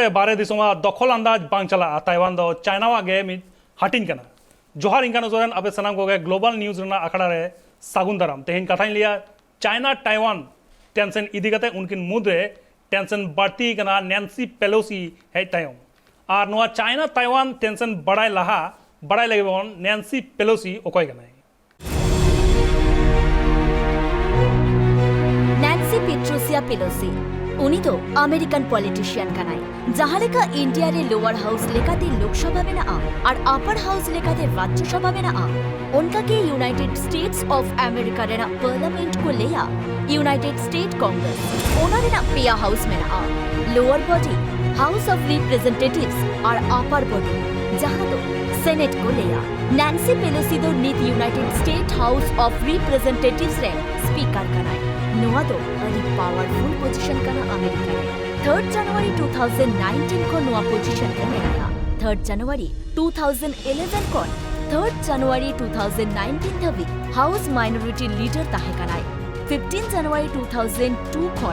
रे बारे दिसोमा दखल अंदाज बांग चला ताइवान दो चाइना वागे मि हाटिन कना जोहार इंकानो जोरन अबे सनाम को ग्लोबल न्यूज रना अखड़ा रे सागुन दाराम तेहिन कथा लिया चाइना ताइवान टेंशन इदिगते उनकिन मुद्रे टेंशन बढ़ती कना नैन्सी पेलोसी है तायम और नोआ चाइना ताइवान टेंशन बढ़ाई लगे बोन नैन्सी पेलोसी ओकोय कना नैन्सी पेट्रोसिया पेलोसी उनी तो अमेरिकन पॉलिटिशियन कनाई जहां लेका इंडिया रे लोअर हाउस लेकाते लोकसभा में ना और अपर हाउस लेकाते राज्यसभा में ना उनका के यूनाइटेड स्टेट्स ऑफ अमेरिका रे ना पार्लियामेंट को लेया यूनाइटेड स्टेट कांग्रेस ओना रे ना पेया हाउस में ना lower body house of representatives और अपर बॉडी जहां तो सेनेट को लेया नैन्सी पेलोसी दो नीत United state house of representatives रे स्पीकर कनाई नोआ तो अरी पावरफुल पोजीशन कना अमेरिका रे 3 जनवरी 2019 को नोआ पोजीशन कने आया 3 जनवरी 2011 को 3 जनवरी 2019 थवी हाउस माइनॉरिटी लीडर ताहे कनाई 15 जनवरी 2002 को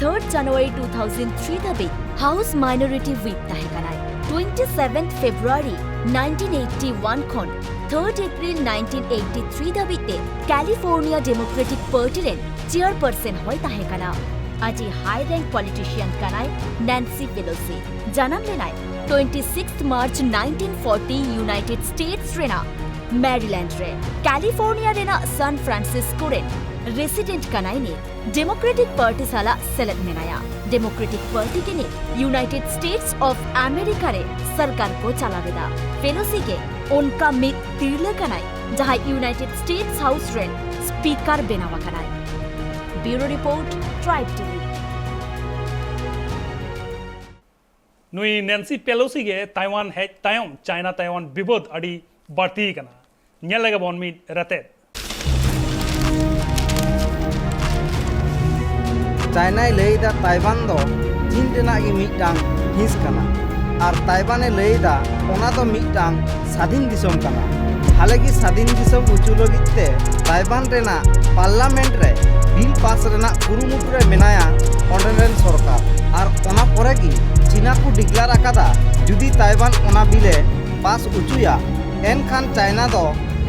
3 जनवरी 2003 थवी हाउस माइनॉरिटी व्हिप ताहे कनाई 27 फरवरी 1981 को 3 एप्रिल 1983 दबिते कैलिफोर्निया डेमोक्रेटिक पार्टी रे चेयरपर्सन होय ताहे कना आजी हाई रैंक पॉलिटिशियन कनाय नैन्सी पेलोसी जन्म लेनाय 26 मार्च 1940 यूनाइटेड स्टेट्स रेना मैरीलैंड रे कैलिफोर्निया रेना सैन फ्रांसिस्को रे रेसिडेंट कनाय ने डेमोक्रेटिक पार्टी साला सेलेक्ट मेनाया डेमोक्रेटिक पार्टी के ने यूनाइटेड स्टेट्स ऑफ अमेरिका रे सरकार को चलावेदा पेलोसी के उनका में तीरले कनाय जहां यूनाइटेड स्टेट्स हाउस रे स्पीकर बेनावा कनाय ब्यूरो रिपोर्ट ट्राइब टीवी नुई नैन्सी पेलोसी के ताइवान है तायम चाइना ताइवान विवाद अड़ी बढ़ती कना न्याय लगे बोन मी रहते चाइना लेदा ताइवान दो चीन रेना गे मिटांग हिंस कना और ताइवाने लेदा ओना दो मिटांग स्वाधीन दिसोम कना हाले की स्वाधीन दिसोम उचु लगिते ताइवान रेना पार्लियामेंट रे बिल पास रेना कुरुमुटु रे मेनाया ऑनरेन सरकार और ओना परे की चीना को डिक्लेयर आकादा जुदी ताइवान ओना बिले पास उचुया एनखान चाइना दो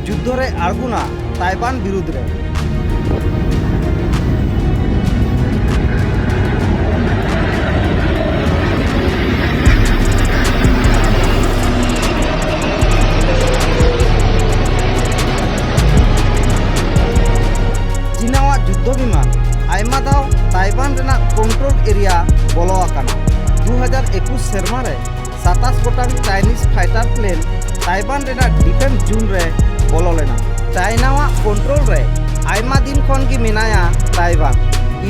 युद्ध रे आड़गुना ताइवान विरुद्ध रे ताइवान रेना कंट्रोल एरिया बोलो आकाना 2021 सेरमा रे 27 गोटांग चाइनीज फाइटर प्लेन ताइवान रेना डिफेंस जोन रे बोलो लेना चाइनावा कंट्रोल रे आयमा दिन खन की मिनाया Taiwan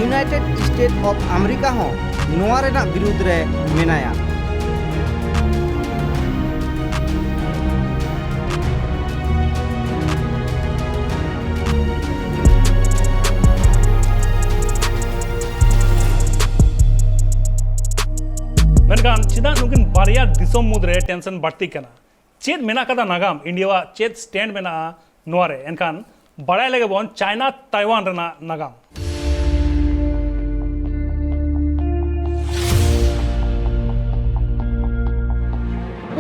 United State of America हो नोआ रेना विरुद्ध रे मिनाया मेनकान चिदा नुकिन बारिया दिसोम मुद्रे टेंशन बढ़ती कना चेत मेना कदा नागाम इंडिया चेत स्टैंड मेना नोरे एनकान बड़ाई लगे बोन चाइना ताइवान रेना नागाम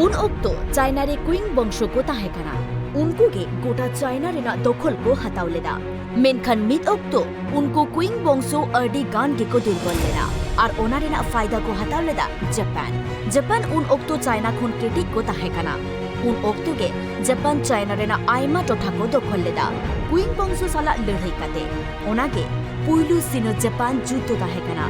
उन ओक्तो चाइना रे क्वीन वंशो को ताहे कना उनको के गोटा चाइना रेना दखल को हटाव लेदा मेनखान मिद ओक्तो उनको क्वीन वंशो अर्डी गान के को दुर्बल लेना और ओना रेना फायदा को हटाव लेदा जापान उन ओक्तो चाइना खुन क्रिटिक को ताहे कना उन ओक्तो के जापान चाइना रेना आयमा टोठा को दखल लेदा क्वीन वंशो साला लड़ाई काते ओना के पुइलु सिनो जापान जुद्ध ताहे कना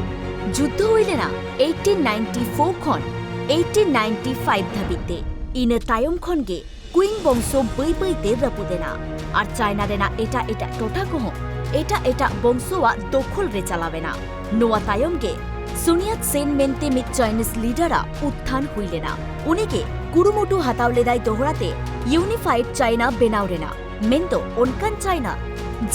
जुद्ध होइलेना 1894 खन 1895 धाबिते इन तायम खन के क्वीन वंशो बई रपुदेना और चाइना रेना एटा टोठा को एटा वंशोवा दखल रे चलावेना नोआ तायम के सुनियात सेन मेंते मित चाइनीज लीडरा उत्थान हुइलेना उनी के कुरुमुटु हतावलेदाय दोहराते यूनिफाइड चाइना बेनाव रेना मेंतो ओनकान चाइना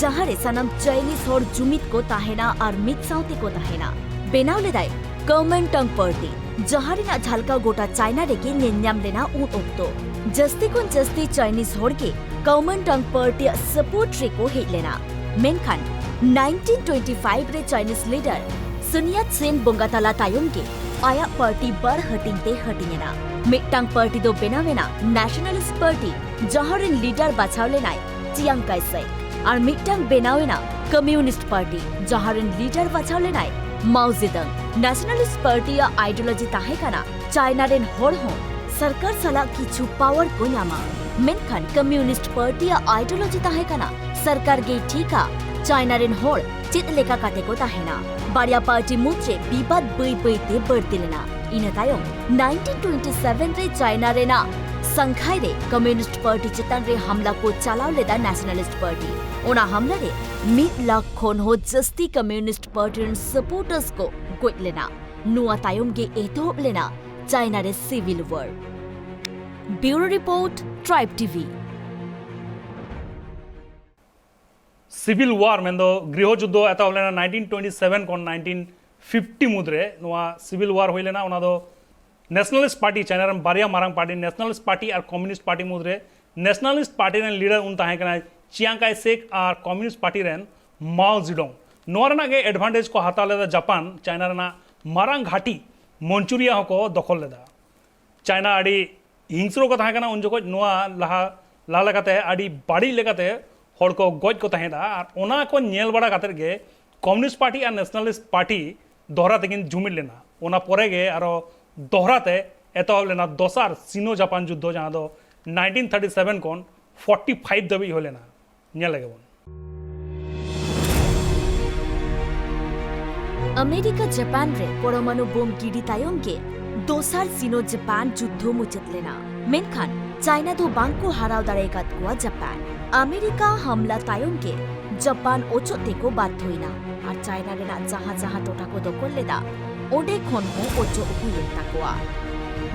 जहारे सनम चाइनीज होर जुमित को ताहेना और मित साउते को ताहेना बेनावलेदाय कमेंटंग पार्टी जहारेना झलका गोटा चाइना रे के नेन्याम लेना उन ओक्तो जस्ती कोन जस्ती चाइनीज होर के कमेंटंग पार्टी सपोर्ट रे को हिट लेना मेनखान 1925 रे चाइनीज लीडर सुनियात सेन बोंगाताला तायम के आया पार्टी बर हटिंगते हटिंगेना मिटटांग पार्टी दो बेनावेना नेशनलिस्ट पार्टी जहारेन लीडर बाछाव लेनाय चियांग काइसेक और मिटटांग बेनावेना कम्युनिस्ट पार्टी जहारेन लीडर बाछाव लेनाय माओ जेडंग नेशनलिस्ट पार्टी या आइडियोलॉजी ताहे काना चाइना रेन हर हो सरकार सला किछु पावर को न्यामा मेनखान कम्युनिस्ट पार्टी या आइडियोलॉजी ताहे काना सरकार गे ठीका चाइना रेन हर चित लेका काते को ताहेना बारिया पार्टी मुद्रे विवाद बई बईते बढ़ते लेना इन तायम 1927 रे चाइना रेना संघाई रे कम्युनिस्ट पार्टी चितान रे हमला को चलाव लेदा नेशनलिस्ट पार्टी ओना हमला रे 1 लाख खन हो जस्ती कम्युनिस्ट पार्टी रेन सपोर्टर्स को गोय लेना नुआ तायम गे एतो लेना चाइना रे civil war bureau report tribe TV civil war मेंदो गृह युद्ध एता होलेना 1927 कोन 1950 मुद्रे नोआ सिविल वार होइलेना ओना दो नेशनलिस्ट पार्टी चाइना रन बारिया मारांग पार्टी नेशनलिस्ट पार्टी और कम्युनिस्ट पार्टी मुद्रे नेशनलिस्ट पार्टी रेन लीडर उन ताहे कना चियांग काइसेक और कम्युनिस्ट पार्टी रेन माओ जेडोंग नोआ रना गे एडवांटेज को हाता लेदा जापान चाइना रना मारांग घाटी मंचुरिया हको दखल लेदा चाइना आड़ी हिंसरो को ताहे कना उन जको नोआ लहा ला लगाते आड़ी बाड़ी लेगाते हड़ को गज को ताहेदा और ओना को नेल बड़ा कातर गे कम्युनिस्ट पार्टी और नेशनलिस्ट पार्टी दोहरा तेकिन जुमिल लेना ओना परे गे आरो दोहराते एतहब लेना दोसार सिनो जापान युद्ध जहाँ दो 1937 कोन 45 दबी हो लेना नेल लगे बोन अमेरिका जापान रे परमाणु बोम गिरी तायम के दोसार सिनो जापान युद्ध मुचत लेना मेनखान चाइना दो बांको हराव दाड़ेकात कुआ जापान अमेरिका हमला तायम के जापान ओचोते को बात होइना और चाइना रेना जहां जहां टोटा को दखल लेदा ओडे खन हो ओचो उकुयेन ताकोआ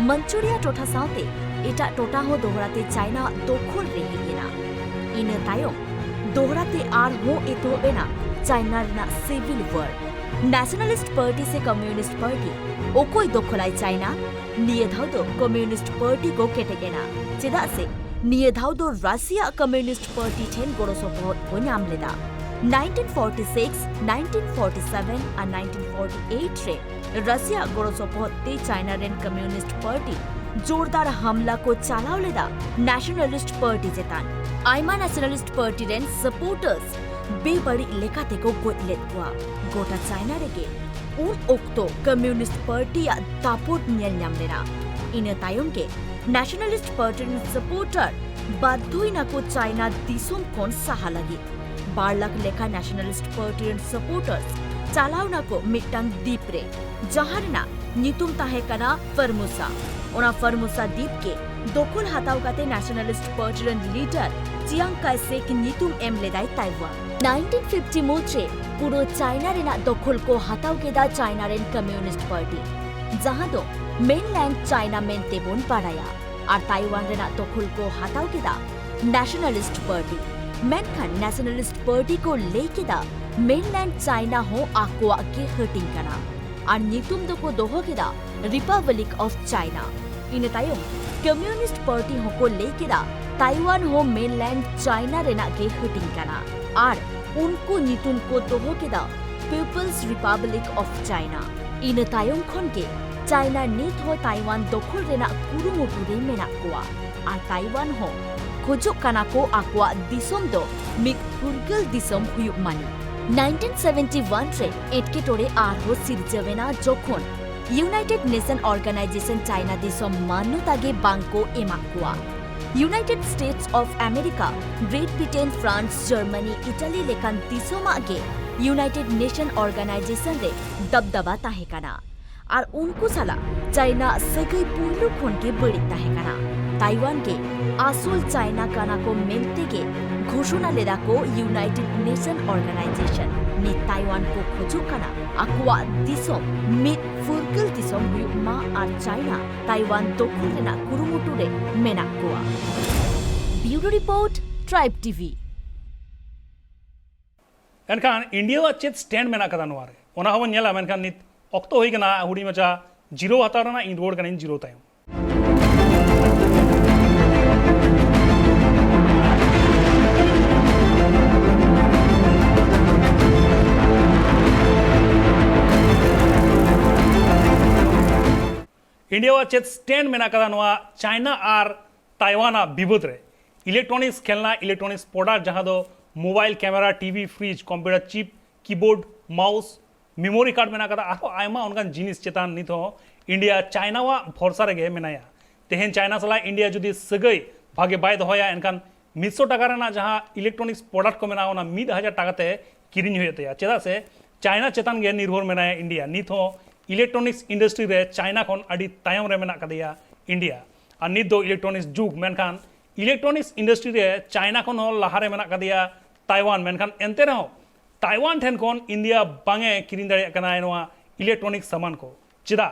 मंचुरिया टोटा साउते एटा टोटा हो दोहराते चाइना दखल रे हेना इन तायम दोहराते आर हो एतो बेना चाइना रेना सिविल वॉर नेशनलिस्ट पार्टी से कम्युनिस्ट पार्टी ओकोई दखलाई चाइना निये धाव दो कम्युनिस्ट पार्टी को केटेगेना चेदा से निये धाव दो रशिया कम्युनिस्ट पार्टी ठेन गोड़ो सपोर्ट को नाम लेदा 1946, 1947 और 1948 रे रशिया गोड़ो सपोर्ट ते चाइना रेन कम्युनिस्ट पार्टी जोरदार हमला को चलाव लेदा नेशनलिस्ट पार्टी जेतान आइमा नेशनलिस्ट पार्टी रेन सपोर्टर्स बेबड़ी लेकाते को गोइलेत कुआ गोटा चाइना रेगे उन ओक्तो कम्युनिस्ट पार्टी या दापोट नियल न्याम लेना इन तायम के नेशनलिस्ट पार्टी रेन सपोर्टर बाधुई ना को चाइना दिसुम कोन सहा लगी 12 लाख लेखा नेशनलिस्ट पार्टी रेन सपोर्टर्स चालावना को मिट्टांग दीप रे जहारना नितुम ताहे कना फर्मुसा ओना फर्मुसा दीप के दोखल हाताव काते नेशनलिस्ट पार्टी रेन लीडर चियांग काइसेक नितुम एम लेदाई ताइवान 1950 मुद्रे पुरो चाइना रेना दोखल को हाताव केदा चाइना रेन कम्युनिस्ट पार्टी जहां दो मेनलैंड चाइना मेन तेबोन पाराया और ताइवान रेना दोखल को हाताव केदा नेशनलिस्ट पार्टी मेनखान नेशनलिस्ट पार्टी को लेकेदा मेनलैंड चाइना हो आकोआ के हटिंग कना और नितुम दो को दोहो केदा रिपब्लिक ऑफ चाइना इन तायम कम्युनिस्ट पार्टी हो को लेकेदा ताइवान हो मेनलैंड चाइना रेना के हटिंग कना और उनको नितुम को दोहो केदा पीपल्स रिपब्लिक ऑफ चाइना इन तायम खन के चाइना नित हो ताइवान दखल रेना कुरुमुटु रे मेना कोआ और ताइवान हो खोजोक काना को आकोआ दिसोम दो मिक फुरगल दिसोम हुयुक मानी 1971 रे एटकेटोरे आर हो सिरजवेना जोखन यूनाइटेड नेशन ऑर्गेनाइजेशन चाइना दिसोम मान्यतागे बांको एमाकुआ United States of America Great Britain France Germany Italy लेखान दिसोमागे यूनाइटेड नेशन ऑर्गेनाइजेशन रे दबदबा ताहेकाना और उनको साला चाइना सगई पुलु खन के बड़ी ताहेकाना ताइवान के आसोल चाइना काना को मेनते के घोषणा लेदा को यूनाइटेड नेशन ऑर्गेनाइजेशन ने ताइवान को खोजो काना आकुआ दिसोम मित फुरगल दिसोम हुयुमा और चाइना ताइवान दखल रेना कुरुमुटु रे मेनाकुआ ब्यूरो रिपोर्ट ट्राइब टीवी एनखान इंडिया चेत स्टैंड मेना कदा नोआरे ओना हबन नेला मेनखान नित ऑक्तो होई कना हुडी मचा जीरो हतारना इन रोड कना जीरो तायम इंडिया चेत स्टैंड मेना कदा नोआ चाइना और ताइवान विबद रे इलेक्ट्रॉनिक्स खेलना इलेक्ट्रॉनिक्स प्रोडक्ट जहां दो mobile camera TV fridge computer chip keyboard mouse memory card मेना कदा आरो आयमा उनकान जिनिस चेतान नित हो इंडिया चाइना वा भरसा रेगे मेनाया तेहेन चाइना सला इंडिया जुदी सगई भागे बाय दोहया एनकान 100 टाका रेना जहां इलेक्ट्रॉनिक्स प्रोडक्ट को मेना ओना 1000 टाका ते किरिन होयते चेदा से चाइना चेतान गे निर्भर मेनाया इंडिया नित हो इलेक्ट्रॉनिक्स इंडस्ट्री रे चाइना खन अडी तायम रे मेना कदिया इंडिया और नित दो इलेक्ट्रॉनिक्स जुग मेनखान इलेक्ट्रॉनिक्स इंडस्ट्री रे चाइना खन हो लहारे मेना कदिया ताइवान मेनखान एनते रहो ताइवान ठेन खन इंडिया बांगे किरिन दाड़े कना नोआ इलेक्ट्रॉनिक्स सामान को चेदा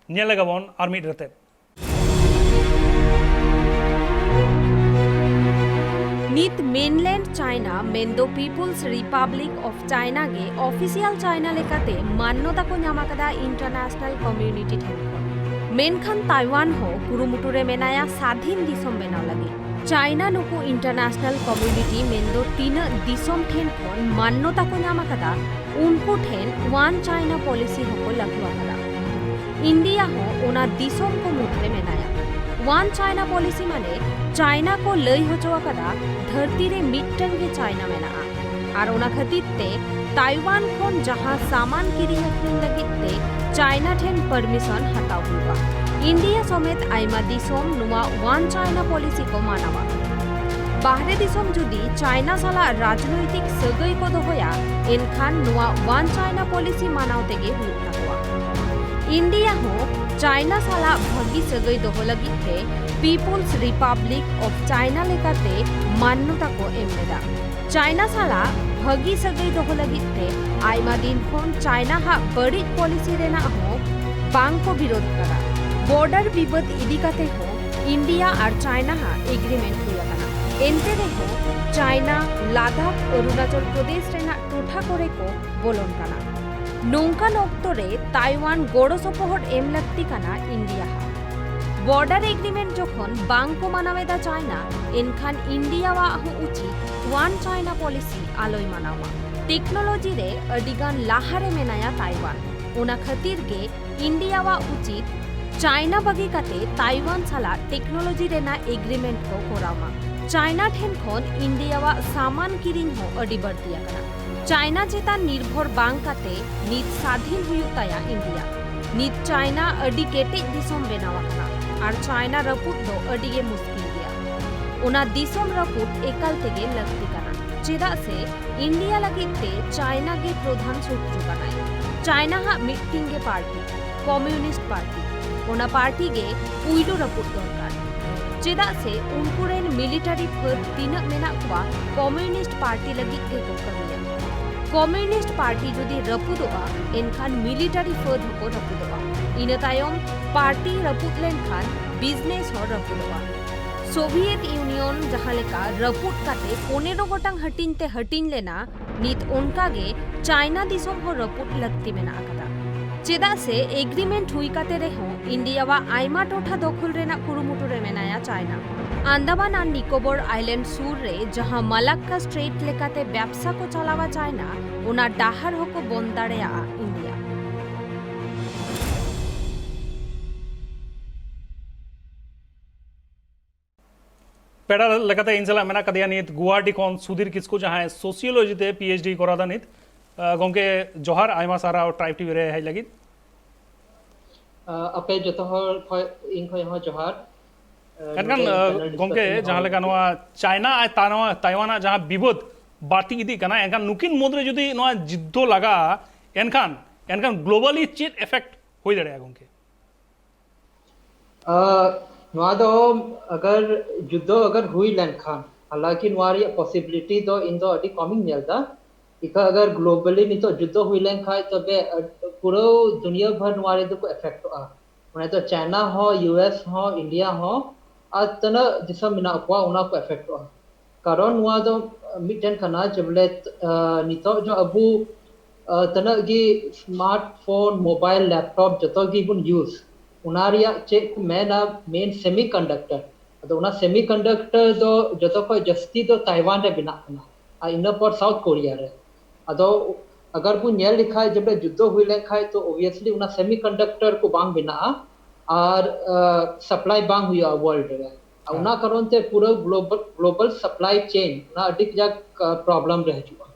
नेल लगाबन आर मिट रते नित मेनलैंड चाइना मेंदो पीपुल्स रिपब्लिक ऑफ चाइना गे ऑफिशियल चाइना लेकाते मान्यता को नामाकदा इंटरनेशनल कम्युनिटी ठेन मेनखान ताइवान हो कुरुमुटुरे मेनाया स्वाधीन दिसम बेनाव लगे चाइना नुकु इंटरनेशनल कम्युनिटी मेंदो तीन दिसम ठेन खन मान्यता को नामाकदा उनको ठेन वन चाइना पॉलिसी होको लगवाकदा इंडिया हो ओना दिसम को मुठरे मेनाया वन चाइना पॉलिसी माने चाइना को लई होचोआकदा धरती रे मिट्टन गे चाइना मेना और ओना खातिर ते ताइवान खन जहां सामान किरी हकरिन लगित ते चाइना ठेन परमिशन हटाव हुआ इंडिया समेत आइमा दिसम नुआ वन चाइना पॉलिसी को मानावा बाहरे दिसम जुदी चाइना साला राजनैतिक सगई को दोहया एनखान नुआ वन चाइना पॉलिसी मानाव तेगे हुआ इंडिया हो चाइना साला भागी सगई दोहो लगित ते पीपुल्स रिपब्लिक ऑफ चाइना लेकाते मान्यता को एमलेदा चाइना साला भागी सगई दोहो लगित ते आइमा दिन खन चाइना हा बड़ी पॉलिसी रेना हो बांग को विरोध करा बॉर्डर विवाद इदी काते हो इंडिया और चाइना हा एग्रीमेंट हुआ कना एनते रे हो चाइना लादाख अरुणाचल प्रदेश रेना टोठा करे को बोलन कना नौका नोक्तरे ताइवान गोड़ो सपोहट एम लगती कना इंडिया हा बॉर्डर एग्रीमेंट जोखन बांग को मानावेदा चाइना एनखान इंडिया वा हो उचित वन चाइना पॉलिसी आलोय मानावा टेक्नोलॉजी रे अडिगान लाहारे मेनाया ताइवान ओना खातिर गे इंडिया वा उचित चाइना बगे काते ताइवान साला टेक्नोलॉजी रेना एग्रीमेंट को कोरामा चाइना ठेन खन इंडिया वा सामान किरिन हो अडी बर्तिया कना चाइना चेतान निर्भर बांग काते नित स्वाधीन हुयुग ताया इंडिया नित चाइना अडी केटेज दिसम बेनावा कना और चाइना रपुट दो अडी गे मुश्किल गया ओना दिसम रपुट एकाल तेगे लगती कना चेदा से इंडिया लगिते चाइना गे प्रधान शत्रु कनाय चाइना हा मिटिंग गे पार्टी कम्युनिस्ट पार्टी ओना पार्टी गे पुइलो रपुट दरकार चेदा से उनकुरेन मिलिटारी फद तीन मेना कुआ कम्युनिस्ट पार्टी लगित गे को कमिया कम्युनिस्ट पार्टी जुदी रपुदोआ एनखान मिलिटारी फद को रपुदोआ इन तायम पार्टी रपुद लेनखान बिजनेस हो रपुदोआ सोवियत यूनियन जहां लेका रपुद काते 15 गोटांग हटिन ते हटिन लेना नित उनका गे चाइना दिसम हो रपुद लगती मेना आकदा चेदा से एग्रीमेंट हुई काते रे हो इंडिया वा आइमा टोठा दखल रेना कुरुमुटु रे मेनाया चाइना आंदामान और निकोबर आइलैंड सुर रे जहां मलाक्का स्ट्रेट लेकाते व्यवसा को चलावा चाइना ओना डाहार होको बंदाड़ेया इंडिया पेड़ा लेकाते इनसला मेना कदिया नित गुवाहाटी खन सुधीर किस्कु जहां सोशियोलॉजी ते पीएचडी करादा नित गोंके जोहार आइमा सारा ट्राइब टीवी रे हाय लगित अपे जतो हर इन खय हो जोहार एनकान गोंके जहां लेका नोआ चाइना आ ताइवान जहां विवाद बाती इदी कना एनकान नुकिन मुद्रे जुदी नोआ जिद्दो लगा एनकान ग्लोबली चेट इफेक्ट होई दड़ेया गोंके नोआ दो अगर जुद्दो अगर हुई लेनखान हालांकि नोआरी पॉसिबिलिटी दो इन दो अडी कमिंग नेलदा इका अगर ग्लोबली नितो जुद्दो हुई लेनखाय तबे पूरा दुनिया भर नोआरे दो को इफेक्ट आ माने तो चाइना हो यूएस हो इंडिया हो आ तना दिसम मिना को उना को इफेक्ट आ कारण नोआ दो मिटन कना जबले नितो जो अबु तना गी स्मार्टफोन मोबाइल लैपटॉप जतो गी बुन यूज उनारिया चेक मेना मेन सेमीकंडक्टर अदो उना सेमीकंडक्टर दो जतो को जस्ती दो ताइवान रे बिना कना आ इन पर साउथ कोरिया रे अदो अगर बु नेल लिखाय जब जुद्दो हुई लेखाय तो ऑब्वियसली उना सेमीकंडक्टर को बांग बिना और सप्लाई बांग हुआ वर्ल्ड रे उना कारण ते पूरा ग्लोबल सप्लाई चेन ना अडी जाक प्रॉब्लम रह जुआ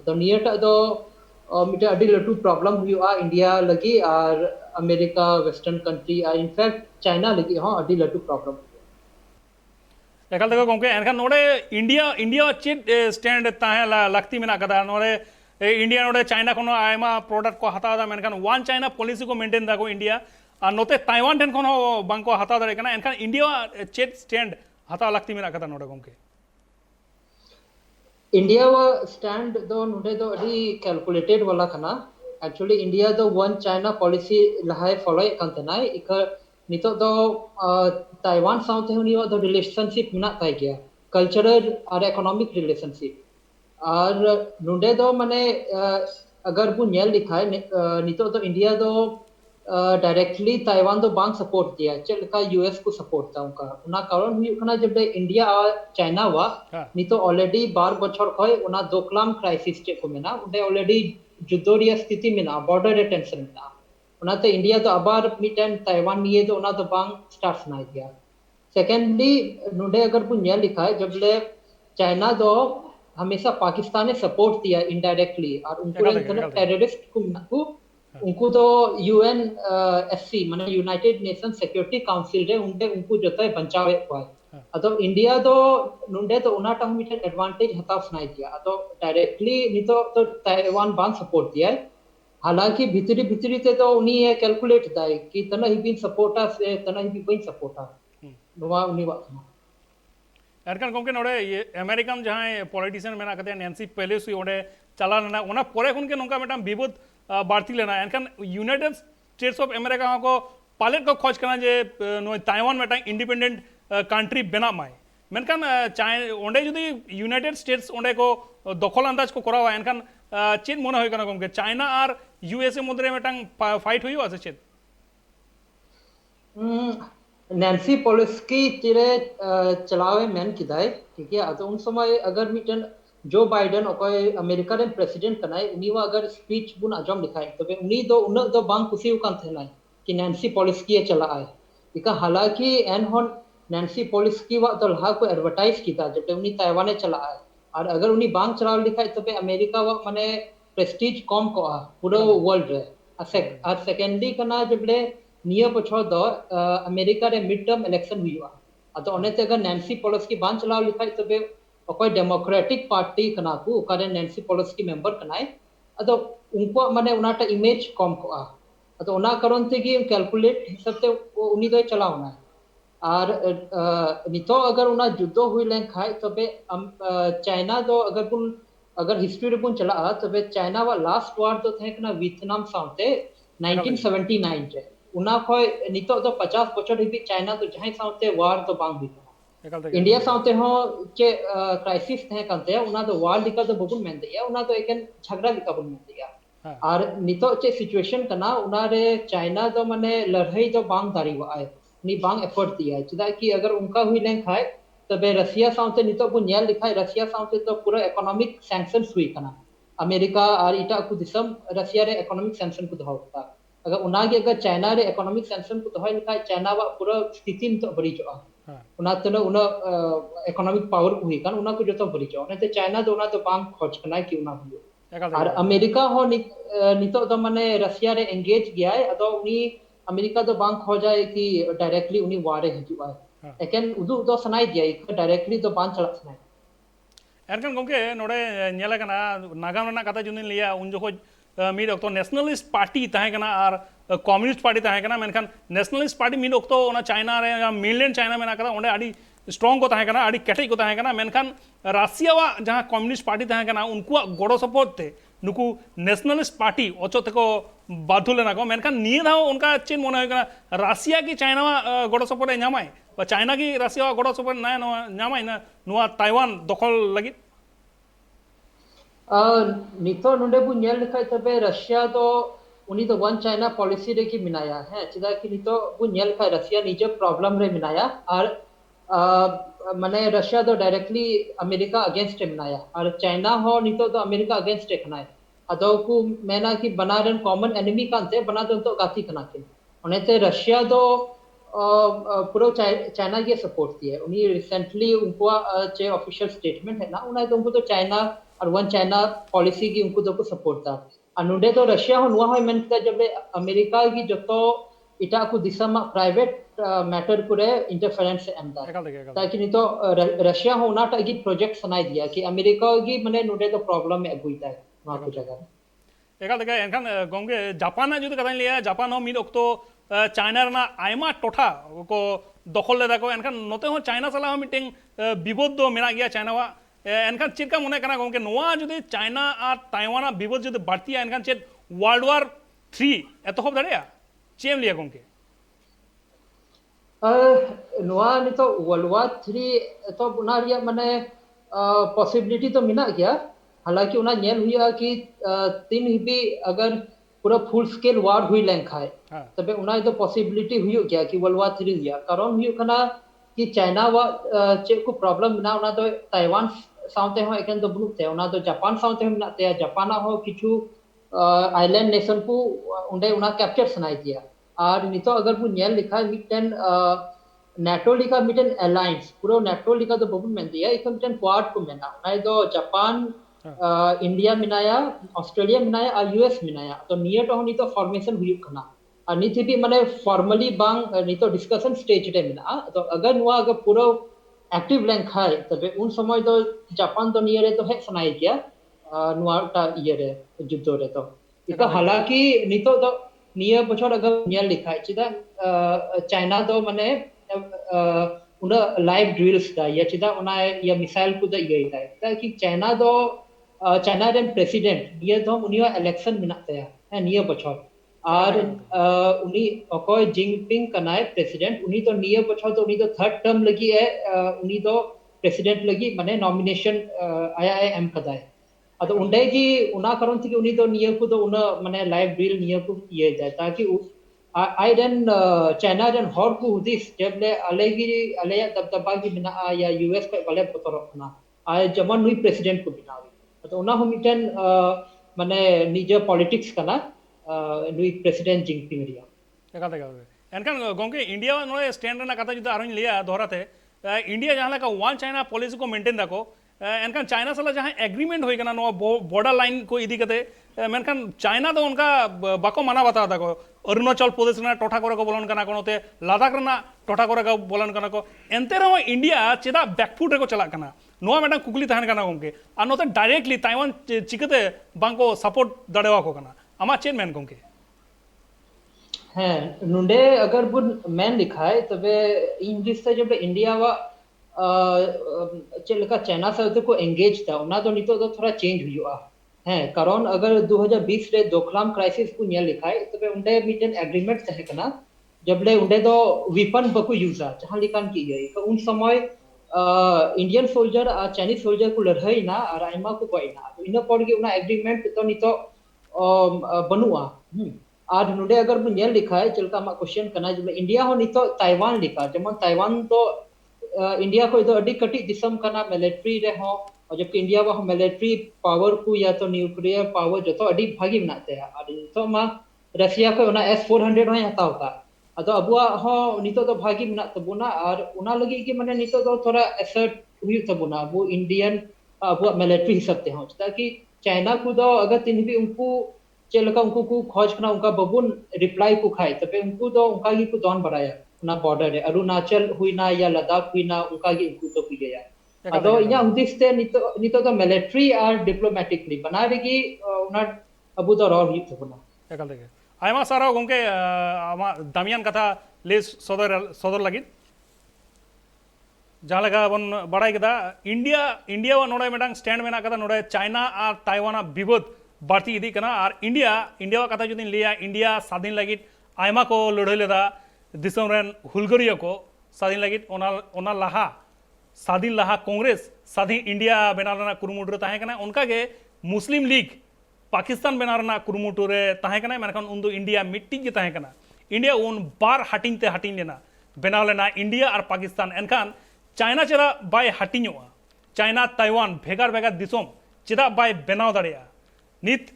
तो नियटा दो मिटे अडी लटू प्रॉब्लम हुआ इंडिया लगी और अमेरिका वेस्टर्न कंट्री और इनफैक्ट चाइना लगी हां अडी लटू प्रॉब्लम एकाल तक गोंके एनखान नोडे इंडिया चेट स्टैंड ताहे लगती मेना कदा नोडे इंडिया नोडे चाइना कोनो आयमा प्रोडक्ट को हता दा मेनखान वन चाइना पॉलिसी को मेंटेन दा को इंडिया और नोते ताइवान ठेन कोनो बांको हता दा कना एनखान इंडिया चेट स्टैंड हता लगती मेना कदा नोडे गोंके इंडिया वा स्टैंड दो नुडे दो अडी कैलकुलेटेड वाला खाना एक्चुअली इंडिया दो वन चाइना पॉलिसी लहाय फॉलो कंतनाय इक नितो दो ताइवान साउथ हुनियो दो रिलेशनशिप मिना ताई गया कल्चरल और इकोनॉमिक रिलेशनशिप और नुडे दो माने अगर बु नेल लिखाय नितो दो इंडिया दो डायरेक्टली ताइवान दो बांग सपोर्ट दिया चलका यूएस को सपोर्ट ता उनका उना कारण हुई खाना जब इंडिया और चाइना वा नितो ऑलरेडी 12 बछर खय उना दोकलाम क्राइसिस चे को मेना उडे ऑलरेडी जुद्धोरिया स्थिति मेना बॉर्डर टेंशन मेना उनाते इंडिया तो अबार मिटन ताइवान निये तो उना तो बांग स्टार्ट सुनाई दिया सेकेंडली नुडे अगर बु नेल लिखाय जब ले चाइना दो हमेशा पाकिस्तान ने सपोर्ट दिया इनडायरेक्टली और उनको टेररिस्ट को उनको तो यूएन एससी माने यूनाइटेड नेशन सिक्योरिटी काउंसिल रे उनको जते बचावे हुआ अतो इंडिया तो नुंडे तो उना टाइम मिटन एडवांटेज हता सुनाई दिया अतो डायरेक्टली नितो तो ताइवान बांग सपोर्ट दिया हालांकि भीतरी ते तो उनी ये कैलकुलेट दाई कि तना ही बिन सपोर्टा से तना ही बिन सपोर्टा नोवा उनी वा एरकान गोंके नोडे ये अमेरिकन जहां पॉलिटिशियन मेना कते नैन्सी पेलोसी ओडे चला ना ओना परे खुन के नोका मेटा विरोध बाढ़ती लेना एनखान यूनाइटेड स्टेट्स ऑफ अमेरिका को पालेट को खोज करना जे ताइवान मेटा इंडिपेंडेंट कंट्री बना माय मेनखान चाइ ओंडे जुदी यूनाइटेड स्टेट्स ओंडे को दखल अंदाज को करावा एनखान चेन मने होय कना गोंके चाइना और यूएसए मध्य मेटांग फाइट हुई आछे चेन नैन्सी पेलोसी चिरे चलावे मेन किदाय ठीक है तो उन समय अगर मिटन जो बाइडेन ओकय अमेरिका रे प्रेसिडेंट कनाय उनीवा अगर स्पीच बुन आजम लिखाय तबे उनी दो उन दो बांग खुशी उकान थेनाय कि नैन्सी पेलोसी चला आए इका हालांकि एन होन नैन्सी पेलोसी वा तो लहा को एडवर्टाइज कीता जब उनी ताइवान चला आए और अगर उनी बांग चलाव लिखाय तबे अमेरिका वा माने प्रेस्टीज कम को पूरा वर्ल्ड रे और सेकेंडली कना जबले निया बछर दो अमेरिका रे मिड टर्म इलेक्शन हुआ अतो ओनेते अगर नैन्सी पेलोसी बांग चलाव लिखाय तबे ओकय डेमोक्रेटिक पार्टी कना को ओकारे नैन्सी पेलोसी मेंबर कनाय अतो उनको माने उनाटा इमेज कम को अतो उना कारण ते कि कैलकुलेट हिसाब ते उनी दो चलावना और नितो अगर उना जुद्धो हुई लें खाय तबे चाइना दो अगर हिस्ट्री रे बुन चला तबे चाइना वा लास्ट वार तो थे कना वियतनाम साउते 1979 रे उना खय नितो दो 50 बछर भी चाइना तो जहां साउते वार तो बांग भी इंडिया साउते हो के क्राइसिस थे कंते उना तो वार लिका तो बबुन मेन दिया उना तो एकन झगड़ा लिका बन मेन दिया और नितो चे सिचुएशन कना उना रे चाइना तो माने लड़ाई तो बांग दारी वाए नी बांग एफर्ट दिया चदा कि अगर उनका हुई लें खाए तबे रशिया साउते नितो बु नेल लिखाय रशिया साउते तो पूरा इकोनॉमिक सैंक्शंस हुई कना अमेरिका और इटा को दिसम रशिया रे इकोनॉमिक सैंक्शन को दोहता अगर उना के अगर चाइना रे इकोनॉमिक सैंक्शन को दोहय लिखाय चाइना वा पूरा स्थिति में तो बड़ी जो उना तने उना इकोनॉमिक पावर को ही कान उना को जतो बड़ी जो ने चाइना दो उना तो बांग खोज कना कि उना हुई और अमेरिका हो नितो तो माने रशिया रे एंगेज गया है अदो उनी अमेरिका तो बांग खो जाए कि डायरेक्टली उनी वारे हिजुआ एकेन उदु दो सनाई दिया डायरेक्टली तो बांग चला सनाई एरकन गोंके नोडे नेला कना नागाम रना कथा जुनिन लिया उन जो मीड ऑक्तो नेशनलिस्ट पार्टी ताहे कना और कम्युनिस्ट पार्टी ताहे कना मेनखान नेशनलिस्ट पार्टी मीड ऑक्तो ओना चाइना रे मेनलैंड चाइना में ना कदा ओंडे आडी स्ट्रॉन्ग को ताहे कना आडी केटे को ताहे कना मेनखान रशिया वा जहां कम्युनिस्ट पार्टी ताहे कना उनको गड़ो सपोर्ट थे नुकु नेशनलिस्ट पार्टी ओचो तेको बाधु लेना को मेनखान निये दाव उनका चेन मोने होय कना रशिया की चाइना वा गड़ो सपोर्ट ए न्यामाय बा चाइना की रशिया वा गड़ो सपोर्ट ना न्यामाय ना नुआ ताइवान दखल लगी नितो नुंडे बु नेल लिखाय तबे रशिया तो उनी तो वन चाइना पॉलिसी रे की मिनाया है चदा कि नितो बु नेल खाय रशिया निजे प्रॉब्लम रे मिनाया और माने रशिया तो डायरेक्टली अमेरिका अगेंस्ट मिनाया और चाइना हो नितो तो अमेरिका अगेंस्ट खनाय अदो को मेना कि बना रन कॉमन एनिमी कांते बना दो तो गाती खना के ओनेते रशिया तो पूरा चाइना के सपोर्ट दिए उन्हीं रिसेंटली उनको चे ऑफिशियल स्टेटमेंट है ना उन्हें तो उनको तो चाइना और वन चाइना पॉलिसी की उनको तो सपोर्ट था अनुडे तो रशिया हो नुआ हो मेनता जब अमेरिका की जो तो इटा को दिशा में प्राइवेट मैटर पूरे इंटरफेरेंस एमदा ताकि नहीं तो रशिया हो ना टाइगी प्रोजेक्ट सुनाई दिया कि अमेरिका की मने नुडे तो प्रॉब्लम में अगुइता है वहां को जगह एकाल तक एनखान गोंगे जापान जुदी कथा लिया जापान हो मिद ओक्तो चाइना रना आयमा टोठा को दखल लेदा को एनखान नोते हो चाइना सला हो मिटिंग विरोध दो मेना गया चाइना वा एनखान चिरका मने कना गोंगे नोआ जुदी चाइना और ताइवान विरोध जुदी बढ़ती है एनखान चेत वर्ल्ड वार 3 एतहब दाड़िया चेम लिया गोंगे नोआ नि तो वर्ल्ड वार 3 तो उना रिया माने पॉसिबिलिटी तो मिना गया हालांकि उना नेल हुआ कि तीन हिबी अगर पूरा फुल स्केल वार हुई लेंखाय तबे उना तो पॉसिबिलिटी हुई गया कि वर्ल्ड वार 3 हुआ कारण हुई कना कि चाइना वा चे को प्रॉब्लम मिना उना तो ताइवान साउते हो एकन तो बुनुते उना तो जापान साउते हो मिना ते जापान हो किछु आइलैंड नेशन को उंडे उना कैप्चर सनाई दिया और नितो अगर वो नेल लिखा मिटन नेटो लिखा मिटन अलायंस पूरा नेटो लिखा तो बबुन में दिया एक मिटन क्वाड को मेना उना तो जापान इंडिया मिनाया ऑस्ट्रेलिया मिनाया और यूएस मिनाया तो नियर तो नहीं तो फॉर्मेशन हुई कना और नीति भी माने फॉर्मली बांग नहीं तो डिस्कशन स्टेज रे मिना तो अगर नुआ अगर पूरा एक्टिव लैंक है तबे उन समय तो जापान तो नियर तो है सुनाई दिया नुआ टा ये रे जुद्धो रे तो इका हालांकि नहीं तो नियर बछर अगर नियर लिखा है चिदा चाइना तो माने उना लाइव ड्रिल्स दा या चिदा उना या मिसाइल को दा ये है ताकि चाइना तो चाइना रेन प्रेसिडेंट ये तो उनिया इलेक्शन मिनाते है नियर बछर और उनी अकोय जिनपिंग कनाय प्रेसिडेंट उनी तो नियर बछर तो उनी तो थर्ड टर्म लगी है उनी तो प्रेसिडेंट लगी माने नॉमिनेशन आईआईएम कदाय अतो उंडे की उना कारण थी उनी तो नियर को तो उना माने लाइव ड्रिल नियर को ये जाए ताकि आई देन चाइना देन हॉर को दिस जब ले अलेगी अले दबदबा की बिना या यूएस पे वाले पतरखना आय जमन नुई प्रेसिडेंट को बिना तो उना हम मिटन माने निजे पॉलिटिक्स कना नुई प्रेसिडेंट जिनपिंग रिया एका तक एनखान गोंगे इंडिया नोए स्टैंड रना कथा जुदा आरोन लिया दोहराते इंडिया जहां का वन चाइना पॉलिसी को मेंटेन दाको एनखान चाइना साला जहां एग्रीमेंट होई कना नो बॉर्डर लाइन को इदी कते मेनखान चाइना तो उनका बाको माना बता दाको अरुणाचल प्रदेश रना टोठा करे को बोलन कना कोनोते लद्दाख रना टोठा करे को बोलन कना को एनते रहो इंडिया चेदा बैकफुट रे को चला कना नोआ मेडा कुकली तहन कना गोंगे आ नोते डायरेक्टली ताइवान चिकते बांको सपोर्ट दड़ेवा को कना आमा चेन मेन गोंगे है नुंडे अगर बुन मैन लिखा है तबे इन जिससे जब इंडिया वा चलका चाइना से को एंगेज था उना तो नितो तो थोड़ा चेंज हुआ है कारण अगर 2020 रे दोखलाम क्राइसिस को निया लिखा है तबे उंडे मिटन एग्रीमेंट तहे कना जब ले उंडे तो वेपन बको यूजा जहां लिखान की गई तो उन समय इंडियन सोल्जर और चाइनीज सोल्जर को लड़ाई ना और आइमा को कोई ना तो इन पर के उना एग्रीमेंट तो नितो बनुआ आज नुडे अगर बन नेल लिखा है चलका मा क्वेश्चन करना जब इंडिया हो नितो ताइवान लिखा जमन ताइवान तो इंडिया को इधर अडी कटी दिसम करना मिलिट्री रे हो और जबकि इंडिया वो मिलिट्री पावर को या तो न्यूक्लियर पावर जो तो अडी भागी बनाते हैं और तो मा रशिया को ना S-400 हो हताव का अतो अबुआ हो नितो तो भागी बना तबुना और उना लगी कि माने नितो तो थोड़ा एसर्ट हुई तबुना वो इंडियन अबुआ मिलिट्री हिसाब ते हो ताकि चाइना को तो अगर तीन भी उनको चलका उनको को खोज करना उनका बबुन रिप्लाई को खाए तबे उनको तो उनका ही को दौन बढ़ाया ना बॉर्डर है अरुणाचल हुई ना या लद्दाख हुई ना उनका ही उनको तो हुई है अदो या उद्देश्य नितो तो मिलिट्री और डिप्लोमेटिकली बना रेगी उना अबु तो रॉ ही तबुना एकल देखे आयमा सारा गोंके आमा दामियान कथा ले सदर लगी जहां लगा बन बड़ाई कदा इंडिया वा नोडे मेडंग स्टैंड मेना कदा नोडे चाइना और ताइवान विरोध बढ़ती इदी कना और इंडिया वा कथा जुदी लिया इंडिया स्वाधीन लगी आयमा को लड़ाई लेदा दिसम रेन हुलगरिया को स्वाधीन लगी ओना लाहा स्वाधीन लाहा कांग्रेस स्वाधीन इंडिया बेनारना कुरुमुटु ताहे कना उनका के मुस्लिम लीग पाकिस्तान बेनारना कुरुमुटु रे ताहे कना मेनखान उन इंडिया मिट्टी के ताहे कना इंडिया उन बार हटिंग ते हटिंग लेना बेनाव लेना इंडिया और पाकिस्तान एनखान चाइना चेदा बाय हटिंगोआ चाइना ताइवान भेगार भेगार दिसम चेदा बाय बेनाव दाड़ेया नित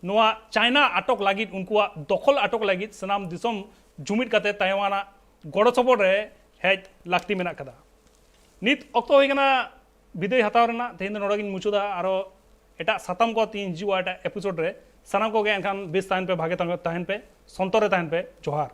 नोआ चाइना आटक लगी उनको दखल आटक लगी सनाम दिसम जुमिद कते ताइवाना गड़ो सपोर्ट रे हेज लाक्ति मेना कदा नित अक्तो होई कना विदाय हताव रेना तेहेन दो नोडगिन मुचुदा आरो एटा साताम को तीन जिवा एटा एपिसोड रे सनाम को गे एनखान बेस ताहन पे भागे ताहन पे संतरे ताहन पे जोहार।